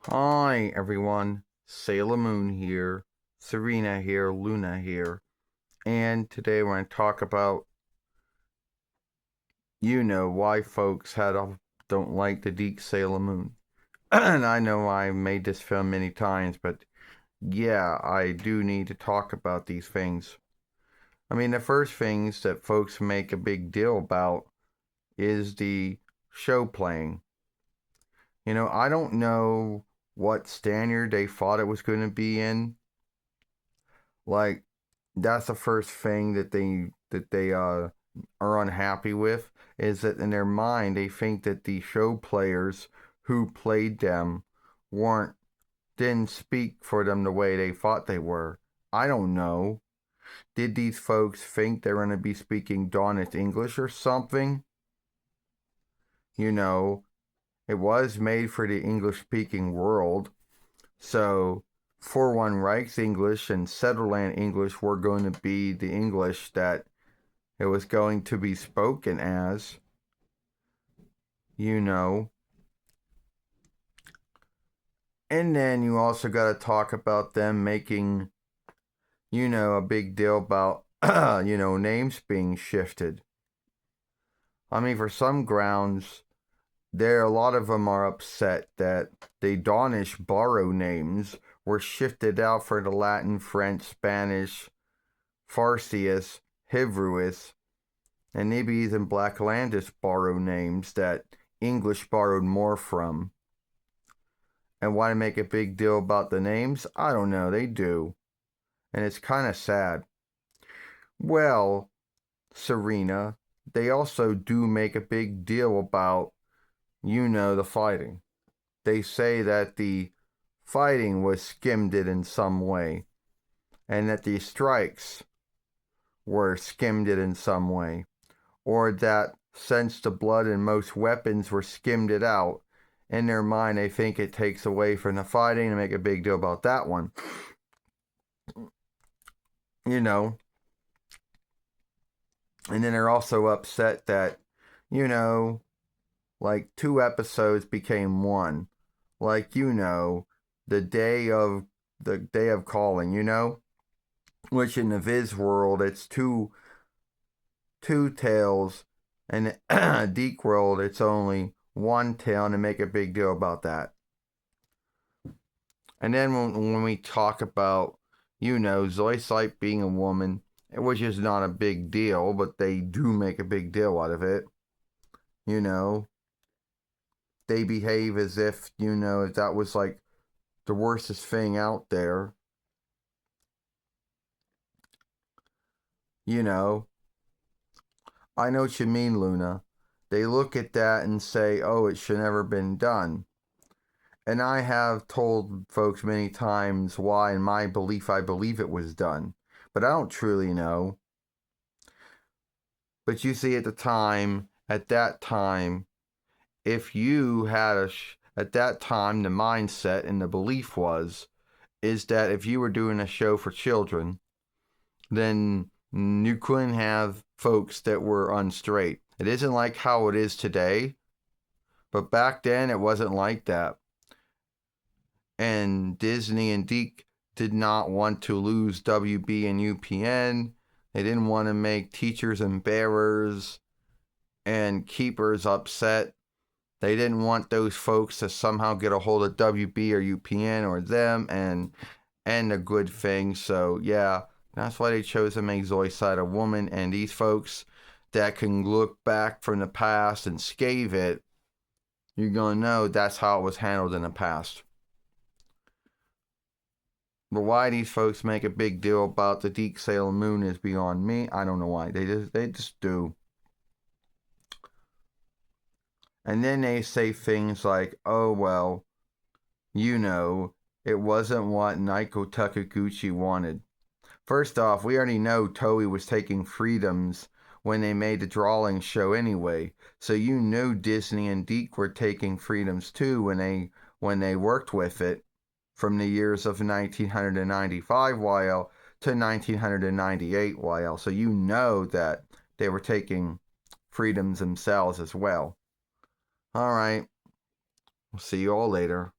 Hi everyone, Sailor Moon here, Serena here, Luna here, and today we're going to talk about, why folks don't like the Deke Sailor Moon. And I know I made this film many times, but yeah, I do need to talk about these things. I mean, the first things that folks make a big deal about is the show playing. I don't know what standard they thought it was going to be in. Like, that's the first thing that they are unhappy with, is that in their mind they think that the show players who played them weren't didn't speak for them the way they thought they were. I don't know. Did these folks think they were going to be speaking Dawnist English or something? You know, it was made for the English speaking world. So 4-1 Reichs English and Settled English were going to be the English that it was going to be spoken as, you know. And then you also got to talk about them making, a big deal about, names being shifted. I mean, for some grounds, a lot of them are upset that the Dawnish borrow names were shifted out for the Latin, French, Spanish, Farsius, Hebrews, and maybe even Blacklandish borrow names that English borrowed more from. And why make a big deal about the names? I don't know, they do. And it's kind of sad. Well, Serena, they also do make a big deal about, the fighting. They say that the fighting was skimmed it in some way, and that the strikes were skimmed it in some way, or that since the blood in most weapons were skimmed it out, in their mind they think it takes away from the fighting and make a big deal about that one. You know. And then they're also upset that, like 2 episodes became one. Like, the day of calling, which in the Viz world it's two tales, and Deke world it's only one tale, and they make a big deal about that. And then when we talk about, Zoisite being a woman, which is not a big deal, but they do make a big deal out of it. They behave as if, if that was like the worstest thing out there. You know, I know what you mean, Luna. They look at that and say, oh, it should never been done. And I have told folks many times why, in my belief, I believe it was done. But I don't truly know. But you see, at that time, if you had at that time, the mindset and the belief is that if you were doing a show for children, then you couldn't have folks that were unstraight. It isn't like how it is today, but back then it wasn't like that. And Disney and Deke did not want to lose WB and UPN. They didn't want to make teachers and bearers and keepers upset. They didn't want those folks to somehow get a hold of WB or UPN or them and a good thing. So yeah, that's why they chose to make Zoisite a woman. And these folks that can look back from the past and scathe it, you're gonna know that's how it was handled in the past. But why these folks make a big deal about the Deke Sailor Moon is beyond me. I don't know why. They just do. And then they say things like, oh well, it wasn't what Naiko Takaguchi wanted. First off, we already know Toei was taking freedoms when they made the drawing show anyway. So Disney and Deke were taking freedoms too when they worked with it from the years of 1995 YL to 1998 YL. So that they were taking freedoms themselves as well. All right. We'll see you all later.